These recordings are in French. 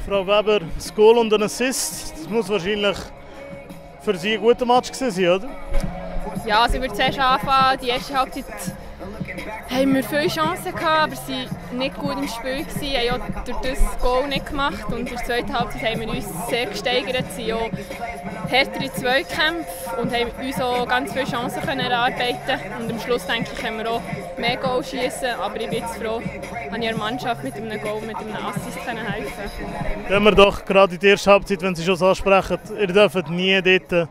Frau Weber, das Goal und ein Assist, das muss wahrscheinlich für Sie ein guter Match gewesen sein, oder? Ja, also ich würde zuerst anfangen. Die erste Halbzeit haben wir viele Chancen gehabt, aber sie waren nicht gut im Spiel. Wir haben auch durch das Goal nicht gemacht. Und in der zweiten Halbzeit haben wir uns sehr gesteigert. Wir sind auch härtere Zweikämpfe und haben uns auch ganz viele Chancen erarbeiten. Und am Schluss denke ich, können wir auch mehr Goals schießen. Aber ich bin jetzt froh, dass ich der Mannschaft mit einem Goal, mit einem Assist helfen konnte. Wenn wir doch gerade in der ersten Halbzeit, wenn Sie schon so ansprechen, ihr dürft nie dort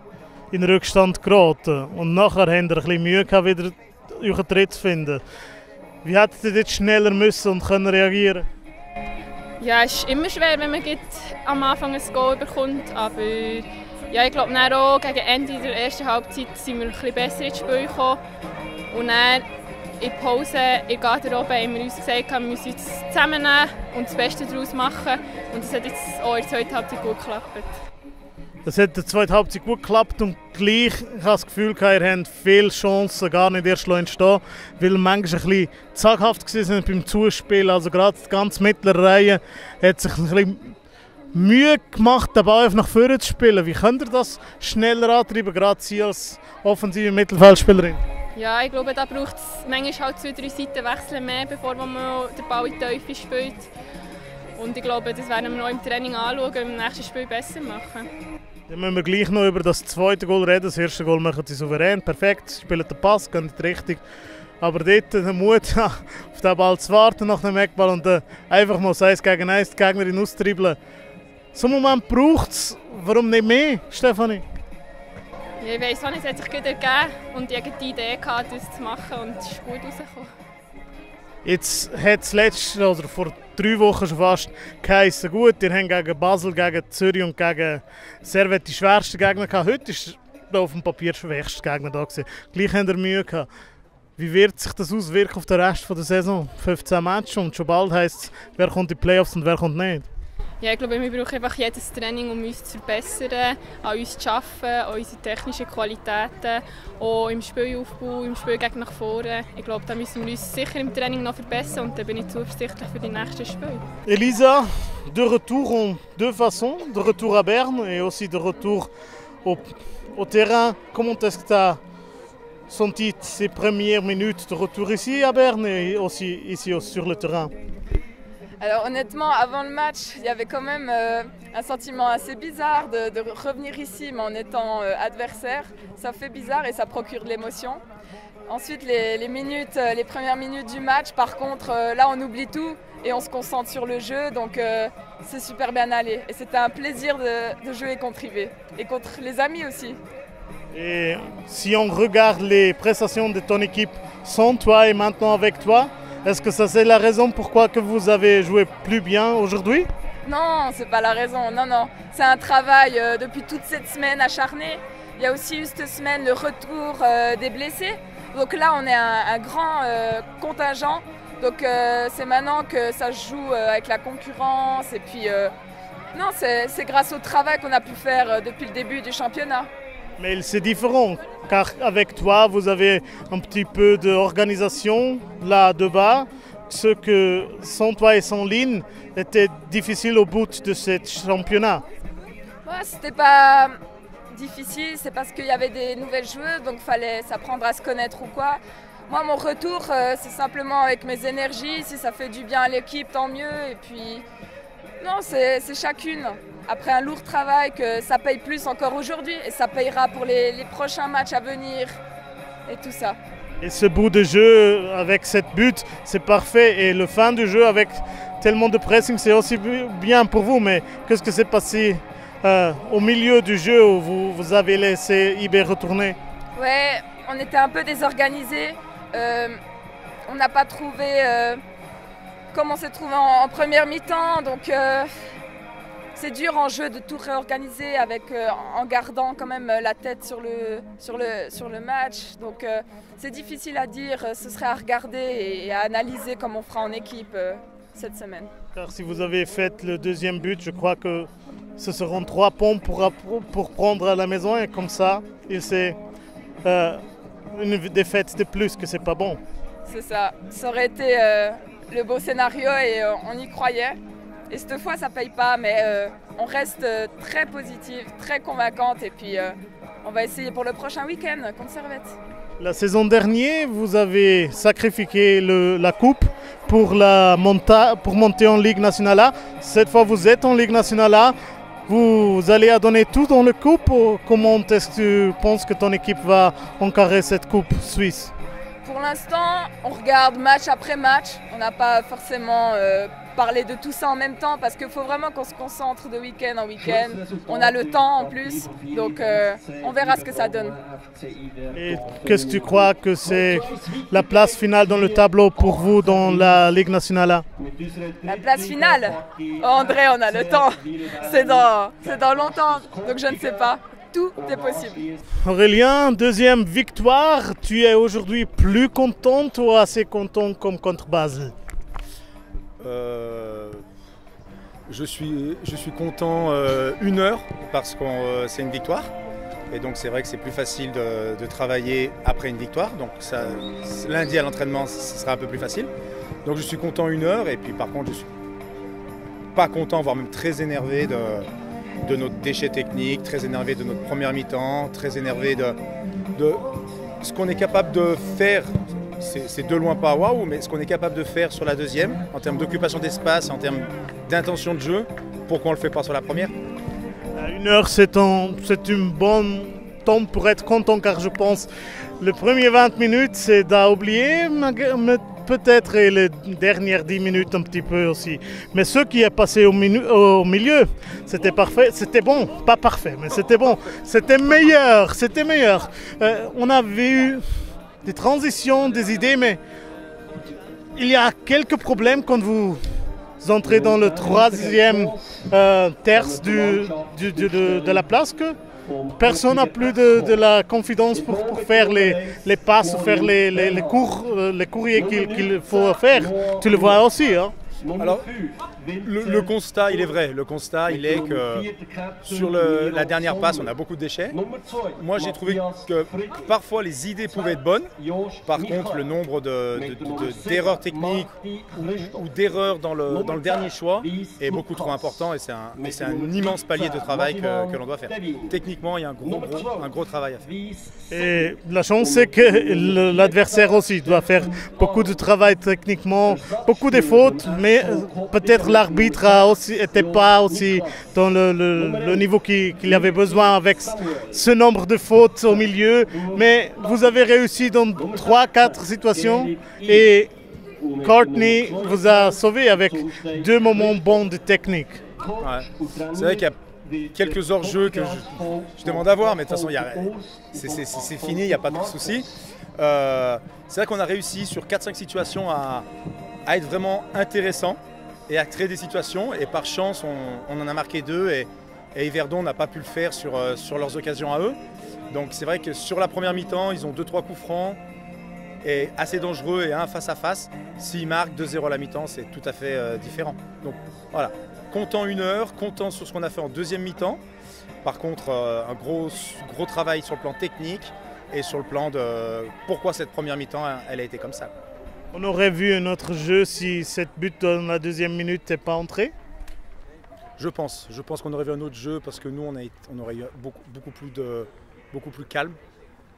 in den Rückstand geraten. Und nachher habt ihr ein bisschen Mühe gehabt, wieder euren Tritt zu finden. Wie hättet ihr jetzt schneller müssen und können reagieren? Ja, es ist immer schwer, wenn man am Anfang ein Goal bekommt. Aber ja, ich glaube, auch gegen Ende der ersten Halbzeit sind wir ein bisschen besser ins Spiel gekommen. Und dann in der Pause in der Garderobe haben wir uns gesagt, wir müssen uns zusammennehmen und das Beste daraus machen. Und das hat jetzt auch in der zweiten Halbzeit gut geklappt. Es hat in der zweiten Halbzeit gut geklappt und gleich, ich habe das Gefühl, ihr habt viele Chancen gar nicht erst entstehen, weil manchmal ein bisschen zaghaft waren beim Zuspielen. Also gerade die ganz mittlere Reihe hat sich ein bisschen Mühe gemacht, den Ball nach vorne zu spielen. Wie könnt ihr das schneller antreiben, gerade Sie als offensive Mittelfeldspielerin? Ja, ich glaube, da braucht es manchmal halt 2-3 Seitenwechsel mehr, bevor man den Ball in die Tiefe spielt. Und ich glaube, das werden wir noch im Training anschauen und im nächsten Spiel besser machen. Dann müssen wir gleich noch über das zweite Goal reden. Das erste Goal machen sie souverän, perfekt, spielen den Pass, gehen in die Richtung. Aber dort den Mut, auf den Ball zu warten nach dem Eckball und einfach mal 1 gegen 1 die Gegnerin auszudribbeln. So einen Moment braucht es. Warum nicht mehr, Stefanie? Ja, ich weiss auch nicht, es hat sich gut ergeben und ich hatte die Idee, das zu machen und es ist gut rausgekommen. Jetzt hat es letztes, oder vor 3 Wochen schon fast geheißen, gut, ihr habt gegen Basel, gegen Zürich und gegen Servette die schwersten Gegner gehabt. Heute war auf dem Papier der schwächste Gegner da gewesen. Gleich habt ihr Mühe gehabt. Wie wird sich das auswirken auf den Rest der Saison? 15 Matches und schon bald heisst es, wer kommt in die Playoffs und wer kommt nicht. Ja, ich glaube, wir brauchen einfach jedes Training, um uns zu verbessern, an uns zu arbeiten, an unsere technischen Qualitäten, auch im Spielaufbau, im Spiel gegen nach vorne. Ich glaube, da müssen wir uns sicher im Training noch verbessern und da bin ich zuversichtlich für die nächsten Spiele. Elisa, de retour en deux façons, de retour à Berne et aussi de retour au terrain. Comment est-ce que tu as senti ces premières minutes de retour ici à Berne et aussi ici sur le terrain? Alors honnêtement, avant le match, il y avait quand même un sentiment assez bizarre de revenir ici, mais en étant adversaire. Ça fait bizarre et ça procure de l'émotion. Ensuite, les premières minutes du match, par contre, là on oublie tout et on se concentre sur le jeu, donc c'est super bien allé. Et c'était un plaisir de jouer contre Rivet et contre les amis aussi. Et si on regarde les prestations de ton équipe sans toi et maintenant avec toi, est-ce que ça c'est la raison pourquoi que vous avez joué plus bien aujourd'hui? Non, c'est pas la raison, non. C'est un travail depuis toute cette semaine acharné. Il y a aussi eu cette semaine le retour des blessés. Donc là, on est un grand contingent. Donc c'est maintenant que ça se joue avec la concurrence. Et puis, non, c'est grâce au travail qu'on a pu faire depuis le début du championnat. Mais c'est différent, car avec toi, vous avez un petit peu d'organisation là de bas. Ce que sans toi et sans Lynn était difficile au bout de ce championnat. Ouais, c'était pas difficile, c'est parce qu'il y avait des nouvelles joueuses, donc il fallait s'apprendre à se connaître ou quoi. Moi, mon retour, c'est simplement avec mes énergies. Si ça fait du bien à l'équipe, tant mieux. Et puis, non, c'est chacune. Après un lourd travail, que ça paye plus encore aujourd'hui et ça payera pour les prochains matchs à venir et tout ça. Et ce bout de jeu avec cette but, c'est parfait. Et le fin du jeu avec tellement de pressing, c'est aussi bien pour vous. Mais qu'est-ce qui s'est passé au milieu du jeu où vous avez laissé IB retourner? Ouais, on était un peu désorganisés. On n'a pas trouvé comme on s'est trouvé en première mi-temps. Donc, c'est dur en jeu de tout réorganiser en gardant quand même la tête sur le match. Donc c'est difficile à dire, ce serait à regarder et à analyser comme on fera en équipe cette semaine. Car si vous avez fait le deuxième but, je crois que ce seront 3 points pour prendre à la maison et comme ça, c'est une défaite de plus que c'est pas bon. C'est ça, ça aurait été le beau scénario et on y croyait. Et cette fois, ça paye pas, mais on reste très positive, très convaincante. Et puis, on va essayer pour le prochain week-end contre Servette. La saison dernière, vous avez sacrifié la coupe pour monter en Ligue nationale A. Cette fois, vous êtes en Ligue nationale A. Vous allez donner tout dans la coupe. Comment est-ce que tu penses que ton équipe va encarer cette coupe suisse? Pour l'instant, on regarde match après match. On n'a pas forcément parlé de tout ça en même temps parce qu'il faut vraiment qu'on se concentre de week-end en week-end. On a le temps en plus, donc on verra ce que ça donne. Et qu'est-ce que tu crois que c'est la place finale dans le tableau pour vous dans la Ligue nationale A? La place finale? Oh, André, on a le temps. C'est dans longtemps, donc je ne sais pas. Tout est possible. Aurélien, deuxième victoire. Tu es aujourd'hui plus content ou assez content comme contre Basel? Je suis content une heure parce que c'est une victoire. Et donc c'est vrai que c'est plus facile de travailler après une victoire. Donc ça, lundi à l'entraînement, ce sera un peu plus facile. Donc je suis content une heure et puis par contre je suis pas content, voire même très énervé de notre déchet technique, très énervé de notre première mi-temps, très énervé de ce qu'on est capable de faire. C'est de loin pas waouh, mais ce qu'on est capable de faire sur la deuxième, en termes d'occupation d'espace, en termes d'intention de jeu, pourquoi on ne le fait pas sur la première? Une heure, c'est une bonne temps pour être content, car je pense les premiers 20 minutes, c'est d'oublier, mais peut-être les dernières 10 minutes un petit peu aussi. Mais ce qui est passé au milieu, c'était parfait, c'était bon, pas parfait, mais c'était bon, c'était meilleur. On a vu des transitions, des idées, mais il y a quelques problèmes quand vous entrez dans le troisième terce de la place, que personne n'a plus de la confiance pour faire les passes, faire les courriers qu'il faut faire. Tu le vois aussi, hein? Alors, le constat, il est vrai. Le constat, il est que sur la dernière passe, on a beaucoup de déchets. Moi, j'ai trouvé que parfois, les idées pouvaient être bonnes. Par contre, le nombre d'erreurs techniques ou d'erreurs dans le dernier choix est beaucoup trop important. Et c'est un immense palier de travail que l'on doit faire. Techniquement, il y a un gros travail à faire. Et la chance, c'est que l'adversaire aussi doit faire beaucoup de travail techniquement, beaucoup de fautes, mais peut-être l'arbitre n'était pas aussi dans le niveau qu'il avait besoin avec ce nombre de fautes au milieu. Mais vous avez réussi dans 3-4 situations et Courtney vous a sauvé avec 2 moments bons de technique. Ouais. C'est vrai qu'il y a quelques hors-jeux que je demande à voir, mais de toute façon, c'est fini, il n'y a pas de souci. C'est vrai qu'on a réussi sur 4-5 situations à être vraiment intéressant et à créer des situations. Et par chance, on en a marqué 2 et Yverdon n'a pas pu le faire sur leurs occasions à eux. Donc c'est vrai que sur la première mi-temps, ils ont 2-3 coups francs et assez dangereux et un face à face. S'ils marquent 2-0 à la mi-temps, c'est tout à fait différent. Donc voilà. Content une heure, content sur ce qu'on a fait en deuxième mi-temps. Par contre, un gros travail sur le plan technique et sur le plan de pourquoi cette première mi-temps, elle a été comme ça. On aurait vu un autre jeu si cette but dans la deuxième minute n'était pas entrée? Je pense qu'on aurait vu un autre jeu parce que nous, on aurait eu beaucoup plus calme.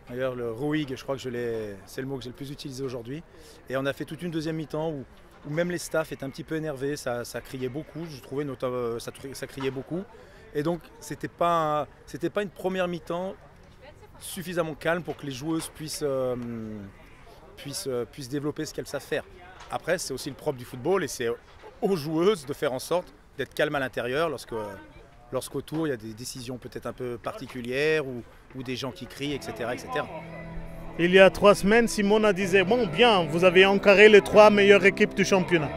D'ailleurs, le Ruig, je crois que c'est le mot que j'ai le plus utilisé aujourd'hui. Et on a fait toute une deuxième mi-temps où même les staffs étaient un petit peu énervés, ça criait beaucoup, je trouvais notamment ça criait beaucoup. Et donc c'était pas une première mi-temps suffisamment calme pour que les joueuses puissent développer ce qu'elles savent faire. Après, c'est aussi le propre du football et c'est aux joueuses de faire en sorte d'être calmes à l'intérieur lorsqu'autour il y a des décisions peut-être un peu particulières ou des gens qui crient, etc., etc. Il y a 3 semaines, Simona disait « Bon, bien, vous avez encaré les 3 meilleures équipes du championnat. »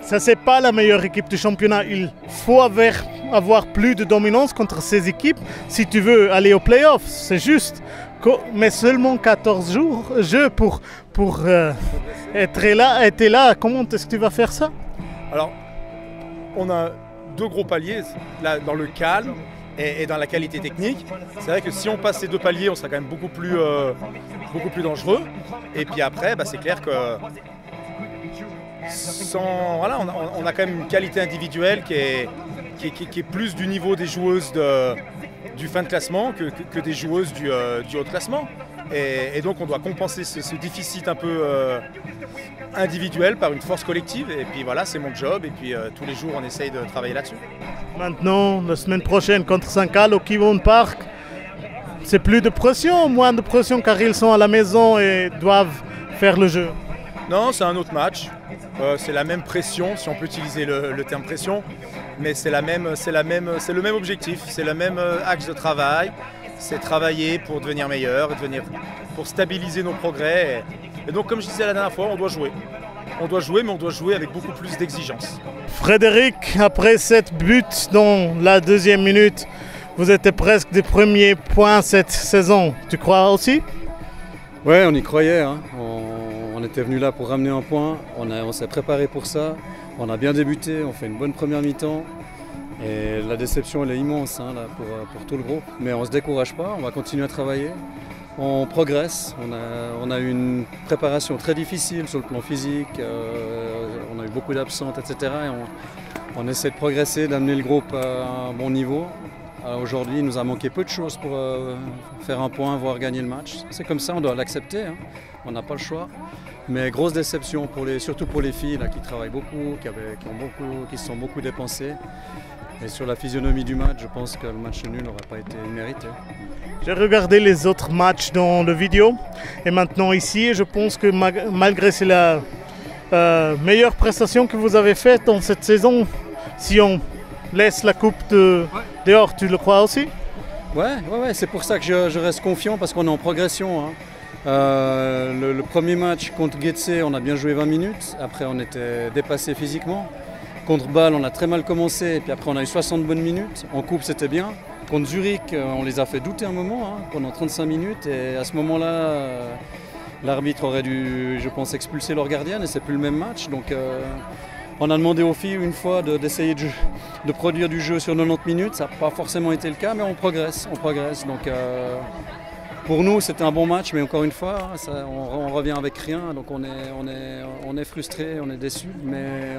Ça, c'est pas la meilleure équipe du championnat. Il faut avoir plus de dominance contre ces équipes si tu veux aller aux playoffs, c'est juste. Mais seulement 14 jeux pour être là. Comment est-ce que tu vas faire ça? Alors, on a 2 gros paliers, là, dans le calme et dans la qualité technique. C'est vrai que si on passe ces 2 paliers, on sera quand même beaucoup plus dangereux. Et puis après, c'est clair que voilà, on a quand même une qualité individuelle qui est plus du niveau des joueuses du fin de classement que des joueuses du haut de classement. Et donc on doit compenser ce déficit un peu individuel par une force collective. Et puis voilà, c'est mon job. Et puis tous les jours, on essaye de travailler là-dessus. Maintenant, la semaine prochaine contre Saint-Gall au Kivon Park, c'est plus de pression, moins de pression car ils sont à la maison et doivent faire le jeu. Non, c'est un autre match. C'est la même pression, si on peut utiliser le terme pression. Mais c'est le même objectif, c'est le même axe de travail. C'est travailler pour devenir meilleur, pour stabiliser nos progrès. Et donc, comme je disais la dernière fois, on doit jouer. On doit jouer, mais on doit jouer avec beaucoup plus d'exigence. Frédéric, après 7 buts dans la deuxième minute, vous étiez presque des premiers points cette saison. Tu crois aussi? Ouais, on y croyait. Hein. On était venu là pour ramener un point. On s'est préparé pour ça. On a bien débuté, on fait une bonne première mi-temps. Et la déception, elle est immense là, pour tout le groupe. Mais on ne se décourage pas, on va continuer à travailler. On progresse, on a eu une préparation très difficile sur le plan physique. On a eu beaucoup d'absentes, etc. Et on essaie de progresser, d'amener le groupe à un bon niveau. Aujourd'hui, il nous a manqué peu de choses pour faire un point, voire gagner le match. C'est comme ça, on doit l'accepter. Hein. On n'a pas le choix. Mais grosse déception, surtout pour les filles là, qui travaillent beaucoup, qui se sont beaucoup dépensées. Et sur la physionomie du match, je pense que le match nul n'aurait pas été mérité. J'ai regardé les autres matchs dans la vidéo et maintenant ici, je pense que malgré c'est la meilleure prestation que vous avez faite dans cette saison, si on laisse la coupe dehors, tu le crois aussi? Ouais, c'est pour ça que je reste confiant parce qu'on est en progression. Hein. Le premier match contre Getse, on a bien joué 20 minutes, après on était dépassé physiquement. Contre Bâle, on a très mal commencé et puis après on a eu 60 bonnes minutes. En coupe, c'était bien. Contre Zurich, on les a fait douter un moment, pendant 35 minutes. Et à ce moment-là, l'arbitre aurait dû, je pense, expulser leur gardienne et c'est plus le même match. Donc on a demandé aux filles une fois d'essayer de produire du jeu sur 90 minutes. Ça n'a pas forcément été le cas, mais on progresse. Donc pour nous, c'était un bon match, mais encore une fois, on revient avec rien. Donc on est frustré, on est déçu, mais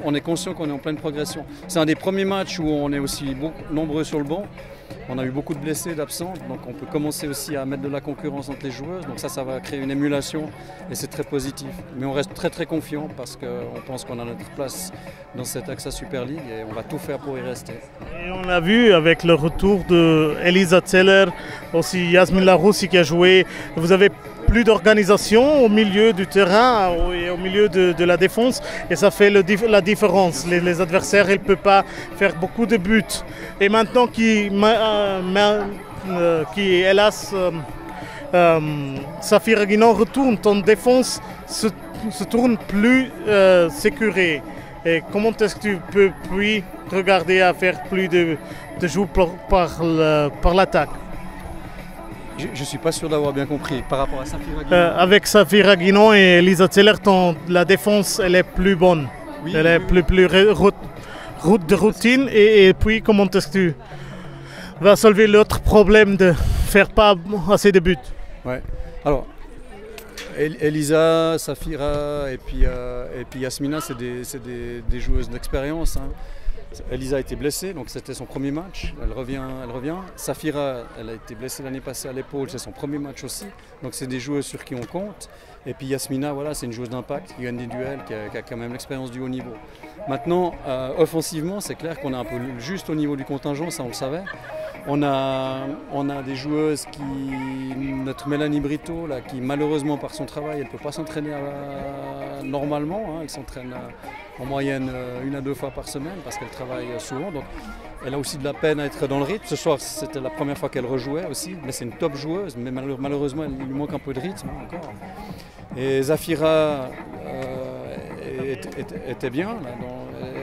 on est conscient qu'on est en pleine progression. C'est un des premiers matchs où on est aussi nombreux sur le banc. On a eu beaucoup de blessés, d'absents, donc on peut commencer aussi à mettre de la concurrence entre les joueuses. Donc ça va créer une émulation et c'est très positif. Mais on reste très très confiant parce qu'on pense qu'on a notre place dans cette AXA Super League et on va tout faire pour y rester. Et on l'a vu avec le retour de Elisa Zeller, aussi Yasmine Laroussi qui a joué. Vous avez plus d'organisation au milieu du terrain et au milieu de la défense et ça fait la différence. Les adversaires ne peuvent pas faire beaucoup de buts. Et maintenant hélas, Safira Guinan retourne, ton défense se tourne plus sécurisée. Et comment est-ce que tu peux puis regarder à faire plus de jeux par l'attaque? Je ne suis pas sûr d'avoir bien compris par rapport à Safira Guinan. Avec Safira Guinan et Elisa Zeller, la défense elle est plus bonne. Oui, elle est plus route de routine et puis comment est-ce que tu vas solver l'autre problème de faire pas assez de buts? Ouais. Alors Elisa, Safira et puis Yasmina, c'est des joueuses d'expérience. Hein. Elisa a été blessée, donc c'était son premier match, elle revient. Safira, elle a été blessée l'année passée à l'épaule, c'est son premier match aussi. Donc c'est des joueuses sur qui on compte. Et puis Yasmina, voilà, c'est une joueuse d'impact qui gagne des duels, qui a quand même l'expérience du haut niveau. Maintenant, offensivement, c'est clair qu'on est un peu juste au niveau du contingent, ça on le savait. On a des joueuses notre Mélanie Brito, là, qui malheureusement par son travail, elle ne peut pas s'entraîner normalement. Hein, elle s'entraîne en moyenne 1 à 2 fois par semaine parce qu'elle travaille souvent. Donc elle a aussi de la peine à être dans le rythme. Ce soir, c'était la première fois qu'elle rejouait aussi, mais c'est une top joueuse. Mais malheureusement, il lui manque un peu de rythme encore. Et Zafira était bien. Là,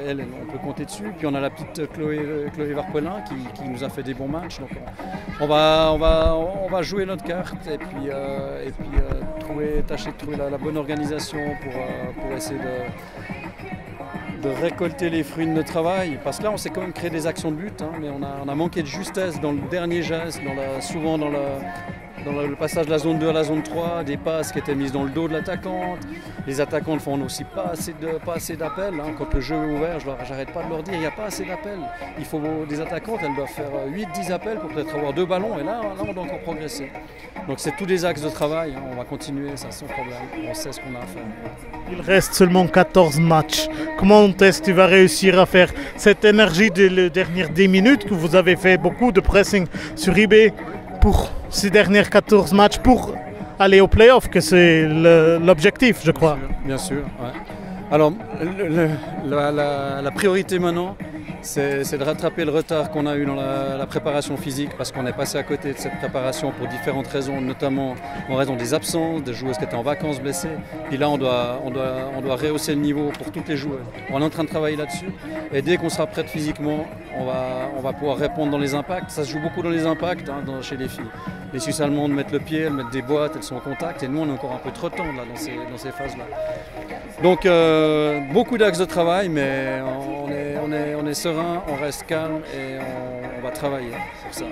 elle, on peut compter dessus. Puis on a la petite Chloé Varpelin qui nous a fait des bons matchs. Donc on va jouer notre carte et puis tâcher de trouver la bonne organisation pour essayer de récolter les fruits de notre travail. Parce que là, on s'est quand même créé des actions de but, hein, mais on a manqué de justesse dans le dernier geste, souvent dans dans le passage de la zone 2 à la zone 3, des passes qui étaient mises dans le dos de l'attaquante. Les attaquants ne font aussi pas assez d'appels. Hein. Quand le jeu est ouvert, j'arrête pas de leur dire, il n'y a pas assez d'appels. Il faut des attaquantes, elles doivent faire 8-10 appels pour peut-être avoir 2 ballons. Et là, on doit encore progresser. Donc c'est tous des axes de travail. Hein. On va continuer, ça sans problème. On sait ce qu'on a à faire. Il reste seulement 14 matchs. Comment est-ce que tu vas réussir à faire cette énergie des dernières 10 minutes que vous avez fait beaucoup de pressing sur eBay pour ces dernières 14 matchs pour aller au play-off, que c'est l'objectif, je crois. Bien sûr. Ouais. Alors, la priorité maintenant, c'est de rattraper le retard qu'on a eu dans la préparation physique, parce qu'on est passé à côté de cette préparation pour différentes raisons, notamment en raison des absences, des joueuses qui étaient en vacances blessées. Puis là, on doit rehausser le niveau pour toutes les joueuses. On est en train de travailler là-dessus. Et dès qu'on sera prête physiquement, on va pouvoir répondre dans les impacts. Ça se joue beaucoup dans les impacts chez les filles. Les Suisses allemandes mettent le pied, elles mettent des boîtes, elles sont en contact. Et nous, on est encore un peu trop tendre là, dans ces phases-là. Donc, beaucoup d'axes de travail, mais on est serein, on reste calme et on va travailler pour ça.